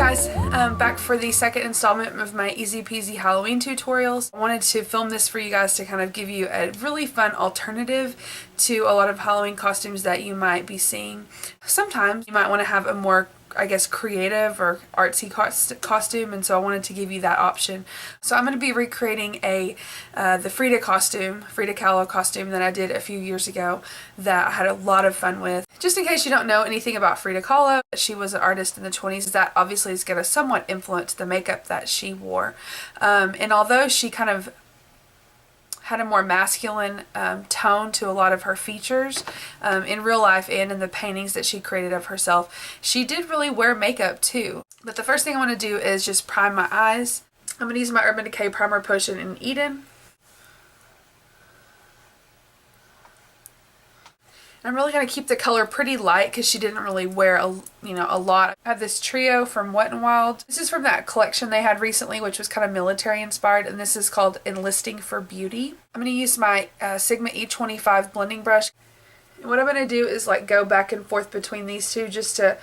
guys, back for the second installment of my easy peasy Halloween tutorials. I wanted to film this for you guys to kind of give you a really fun alternative to a lot of Halloween costumes that you might be seeing. Sometimes you might want to have a more, I guess, creative or artsy costume, and so I wanted to give you that option. So I'm going to be recreating the Frida Kahlo costume that I did a few years ago that I had a lot of fun with. Just in case you don't know anything about Frida Kahlo, she was an artist in the 20s. That obviously is going to somewhat influence the makeup that she wore. And although she kind of had a more masculine tone to a lot of her features in real life and in the paintings that she created of herself, she did really wear makeup too. But the first thing I want to do is just prime my eyes. I'm going to use my Urban Decay Primer Potion in Eden. I'm really going to keep the color pretty light because she didn't really wear a lot. I have this trio from Wet n Wild. This is from that collection they had recently, which was kind of military inspired, and this is called Enlisting for Beauty. I'm going to use my Sigma E25 blending brush. And what I'm going to do is like go back and forth between these two just to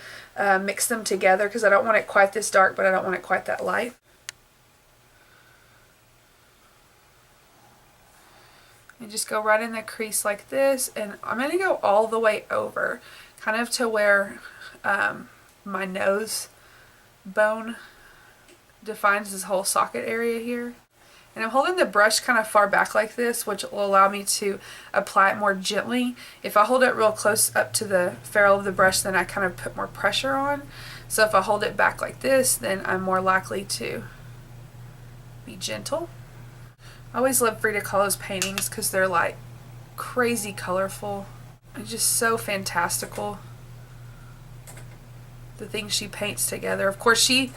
mix them together because I don't want it quite this dark, but I don't want it quite that light. And just go right in the crease like this, and I'm going to go all the way over, kind of to where my nose bone defines this whole socket area here. And I'm holding the brush kind of far back like this, which will allow me to apply it more gently. If I hold it real close up to the ferrule of the brush, then I kind of put more pressure on. So if I hold it back like this, then I'm more likely to be gentle. I always love Frida Kahlo's paintings because they're like crazy colorful and just so fantastical. The things she paints together. Of course, she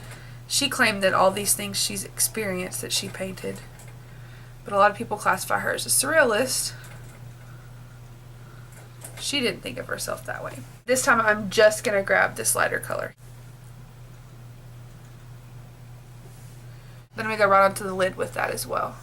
claimed that all these things she's experienced that she painted, but a lot of people classify her as a surrealist. She didn't think of herself that way. This time I'm just going to grab this lighter color. Then I'm going to go right onto the lid with that as well.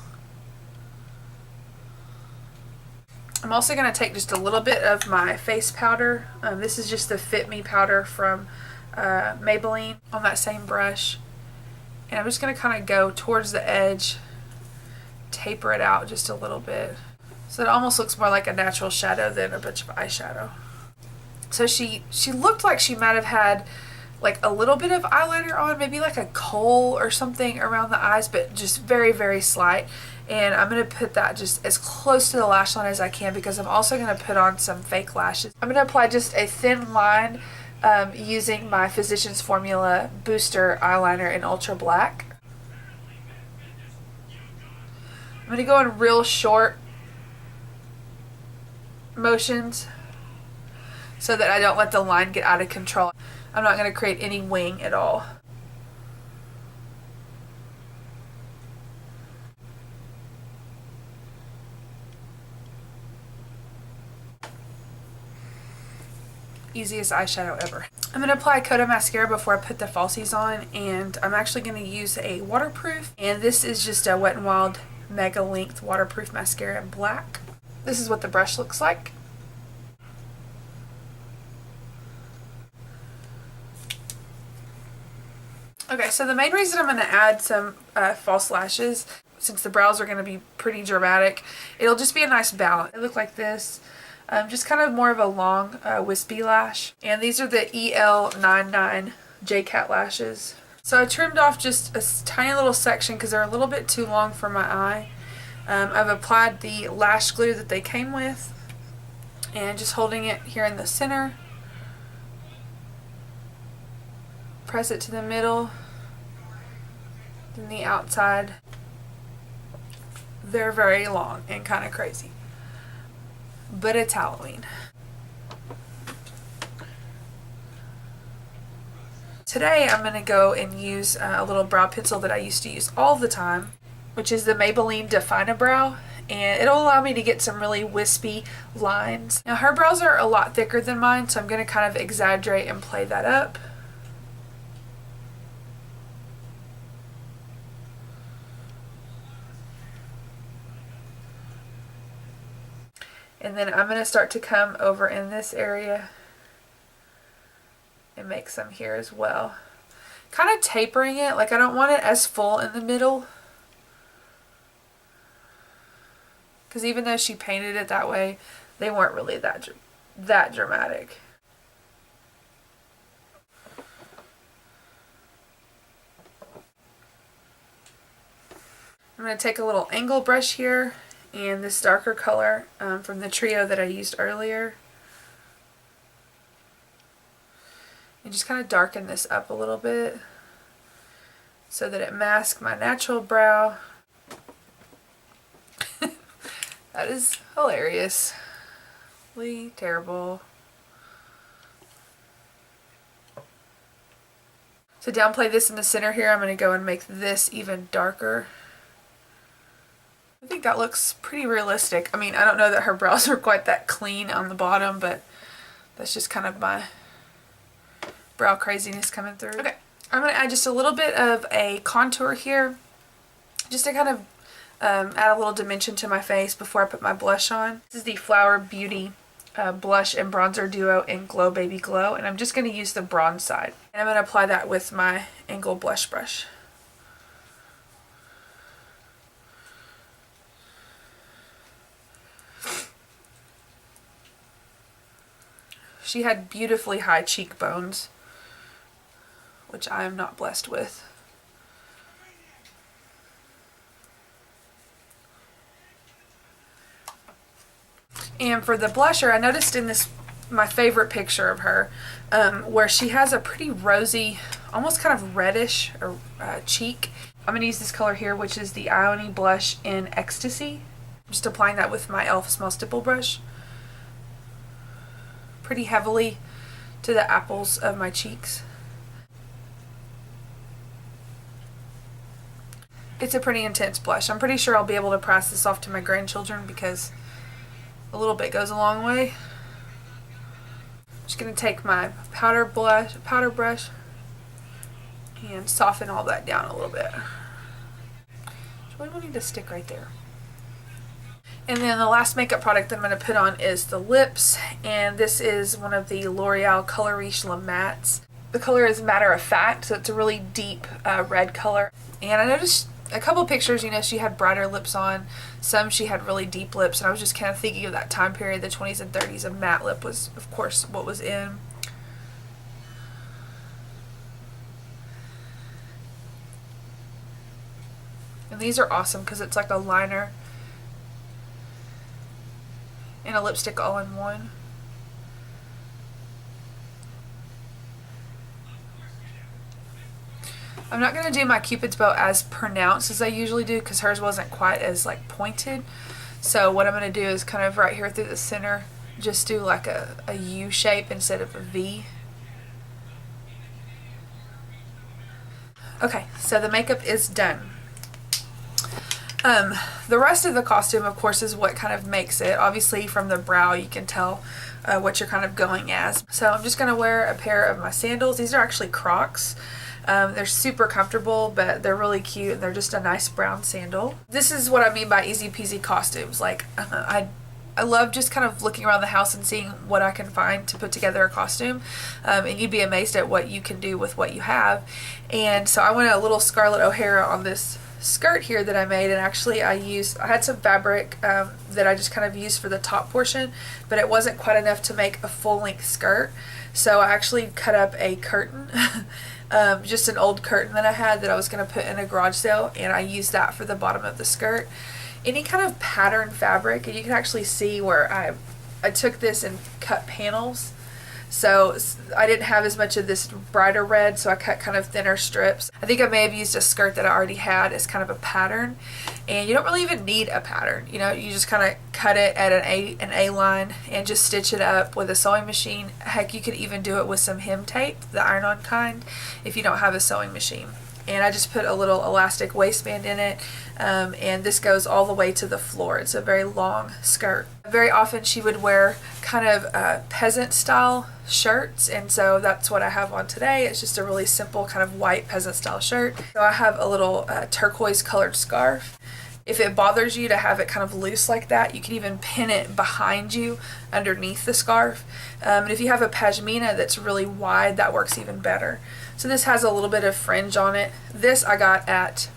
I'm also going to take just a little bit of my face powder. This is just the Fit Me powder from Maybelline on that same brush. And I'm just going to kind of go towards the edge, taper it out just a little bit. So it almost looks more like a natural shadow than a bunch of eyeshadow. So she looked like she might have had like a little bit of eyeliner on, maybe like a kohl or something around the eyes, but just very, very slight. And I'm going to put that just as close to the lash line as I can because I'm also going to put on some fake lashes. I'm going to apply just a thin line using my Physicians Formula Booster Eyeliner in Ultra Black. I'm going to go in real short motions so that I don't let the line get out of control. I'm not going to create any wing at all. Easiest eyeshadow ever. I'm going to apply a coat of mascara before I put the falsies on, and I'm actually going to use a waterproof, and this is just a Wet n Wild Mega Length Waterproof Mascara in black. This is what the brush looks like. Okay, so the main reason I'm going to add some false lashes, since the brows are going to be pretty dramatic, it'll just be a nice balance. They look like this. Just kind of more of a long wispy lash. And these are the EL99 J-Cat lashes. So I trimmed off just a tiny little section because they're a little bit too long for my eye. I've applied the lash glue that they came with and just holding it here in the center. Press it to the middle, then the outside. They're very long and kind of crazy, but it's Halloween. Today I'm going to go and use a little brow pencil that I used to use all the time, which is the Maybelline Define-A-Brow, and it'll allow me to get some really wispy lines. Now her brows are a lot thicker than mine, so I'm going to kind of exaggerate and play that up. And then I'm going to start to come over in this area and make some here as well. kind of tapering it. Like, I don't want it as full in the middle, because even though she painted it that way, they weren't really that dramatic. I'm going to take a little angle brush here and this darker color from the trio that I used earlier, and just kind of darken this up a little bit so that it masks my natural brow. That is hilarious. Really terrible. To downplay this in the center here, I'm going to go and make this even darker. I think that looks pretty realistic. I mean, I don't know that her brows are quite that clean on the bottom, but that's just kind of my brow craziness coming through. Okay, I'm going to add just a little bit of a contour here, just to kind of add a little dimension to my face before I put my blush on. This is the Flower Beauty blush and bronzer duo in Glow Baby Glow, and I'm just going to use the bronze side. And I'm going to apply that with my angle blush brush. She had beautifully high cheekbones, which I am not blessed with. And for the blusher, I noticed in this, my favorite picture of her, where she has a pretty rosy, almost kind of reddish cheek. I'm going to use this color here, which is the Ioni blush in Ecstacy. I'm just applying that with my e.l.f. small stipple brush, pretty heavily to the apples of my cheeks. It's a pretty intense blush. I'm pretty sure I'll be able to pass this off to my grandchildren because a little bit goes a long way. I'm just going to take my powder brush and soften all that down a little bit. It's really wanting to stick right there. And then the last makeup product I'm going to put on is the lips, and this is one of the L'Oreal Color Riche Le Mattes. The color is Matter of Fact, so it's a really deep red color. And I noticed a couple pictures, you know, she had brighter lips on. Some she had really deep lips, and I was just kind of thinking of that time period, the 20s and 30s, and matte lip was, of course, what was in. And these are awesome because it's like a liner and a lipstick all in one. I'm not going to do my Cupid's bow as pronounced as I usually do because hers wasn't quite as like pointed. So what I'm going to do is kind of right here through the center, just do like a U shape instead of a V. Okay, so the makeup is done. The rest of the costume, of course, is what kind of makes it. Obviously, from the brow, you can tell what you're kind of going as. So I'm just going to wear a pair of my sandals. These are actually Crocs. They're super comfortable, but they're really cute, and they're just a nice brown sandal. This is what I mean by easy peasy costumes. Like, I love just kind of looking around the house and seeing what I can find to put together a costume, and you'd be amazed at what you can do with what you have. And so I went a little Scarlett O'Hara on this skirt here that I made, and actually I had some fabric that I just kind of used for the top portion, but it wasn't quite enough to make a full-length skirt, so I actually cut up a curtain. Just an old curtain that I had that I was going to put in a garage sale, and I used that for the bottom of the skirt. Any kind of pattern fabric, and you can actually see where I took this and cut panels. So I didn't have as much of this brighter red, so I cut kind of thinner strips. I think I may have used a skirt that I already had as kind of a pattern, and you don't really even need a pattern. You know, you just kind of cut it at an A line and just stitch it up with a sewing machine. Heck, you could even do it with some hem tape, the iron-on kind, if you don't have a sewing machine. And I just put a little elastic waistband in it, and this goes all the way to the floor. It's a very long skirt. Very often she would wear kind of peasant style shirts, and so that's what I have on today. It's just a really simple kind of white peasant style shirt. So I have a little turquoise colored scarf. If it bothers you to have it kind of loose like that, you can even pin it behind you underneath the scarf. And if you have a pashmina that's really wide, that works even better. So this has a little bit of fringe on it. This I got at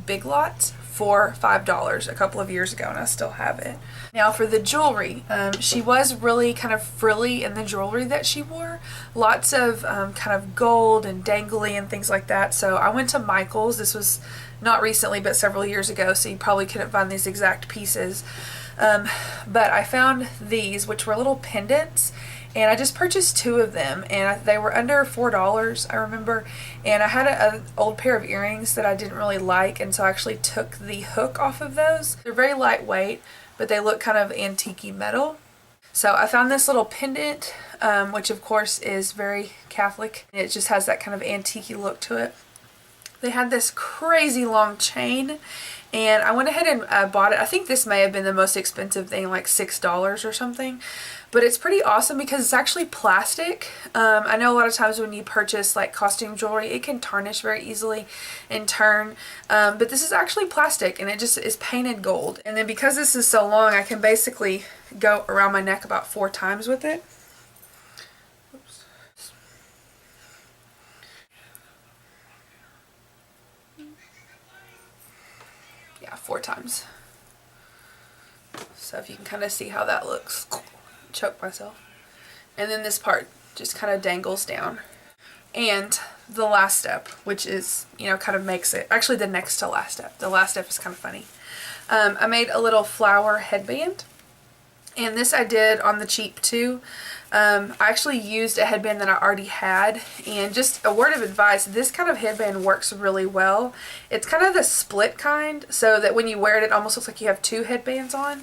Big Lots for $5 a couple of years ago, and I still have it. Now for the jewelry, she was really kind of frilly in the jewelry that she wore. Lots of kind of gold and dangly and things like that. So I went to Michael's. This was not recently, but several years ago, so you probably couldn't find these exact pieces. But I found these, which were little pendants, and I just purchased 2 of them, and they were under $4, I remember. And I had an old pair of earrings that I didn't really like, and so I actually took the hook off of those. They're very lightweight, but they look kind of antique-y metal. So I found this little pendant, which of course is very Catholic. It just has that kind of antique-y look to it. They had this crazy long chain, and I went ahead and bought it. I think this may have been the most expensive thing, like $6 or something. But it's pretty awesome because it's actually plastic. I know a lot of times when you purchase like costume jewelry, it can tarnish very easily and turn. But this is actually plastic, and it just is painted gold. And then because this is so long, I can basically go around my neck about 4 times with it. Oops. Yeah, 4 times. So if you can kind of see how that looks. Choke myself. And then this part just kind of dangles down. And the last step, which is, you know, kind of makes it, actually the next to last step. The last step is kind of funny. I made a little flower headband, and this I did on the cheap too. I actually used a headband that I already had, and just a word of advice, this kind of headband works really well. It's kind of the split kind, so that when you wear it, it almost looks like you have 2 headbands on.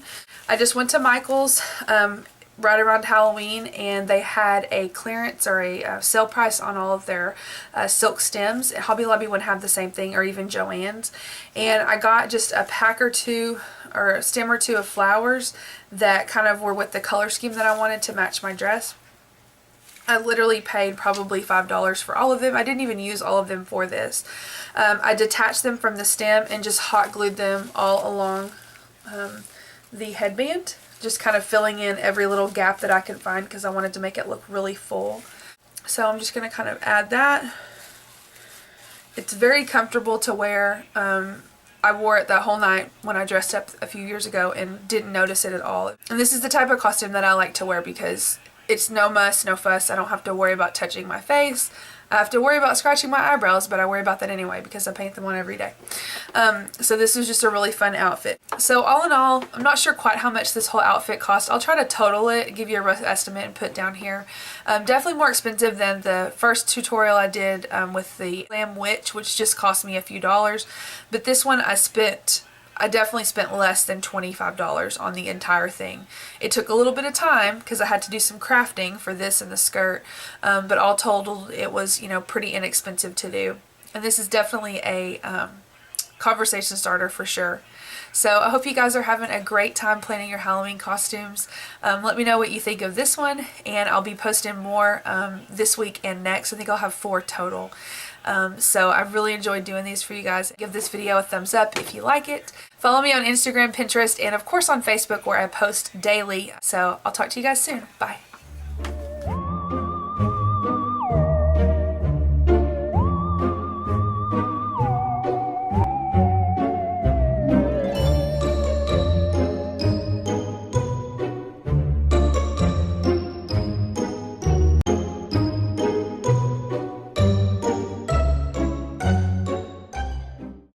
I just went to Michael's right around Halloween, and they had a clearance or a sale price on all of their silk stems. Hobby Lobby would have the same thing, or even Joann's. And I got just a pack or 2 or a stem or 2 of flowers that kind of were with the color scheme that I wanted to match my dress. I literally paid probably $5 for all of them. I didn't even use all of them for this. I detached them from the stem and just hot glued them all along the headband, just kind of filling in every little gap that I could find because I wanted to make it look really full. So I'm just going to kind of add that. It's very comfortable to wear. I wore it that whole night when I dressed up a few years ago and didn't notice it at all. And this is the type of costume that I like to wear because it's no muss, no fuss. I don't have to worry about touching my face. I have to worry about scratching my eyebrows, but I worry about that anyway because I paint them on every day. So this was just a really fun outfit. So all in all, I'm not sure quite how much this whole outfit cost. I'll try to total it, give you a rough estimate, and put down here. Definitely more expensive than the first tutorial I did with the Lamb Witch, which just cost me a few dollars. But this one I definitely spent less than $25 on the entire thing. It took a little bit of time because I had to do some crafting for this and the skirt, but all told it was, you know, pretty inexpensive to do. And this is definitely a conversation starter for sure. So I hope you guys are having a great time planning your Halloween costumes. Let me know what you think of this one, and I'll be posting more this week and next. I think I'll have 4 total. So I really enjoyed doing these for you guys. Give this video a thumbs up if you like it. Follow me on Instagram, Pinterest, and of course on Facebook, where I post daily. So I'll talk to you guys soon. Bye.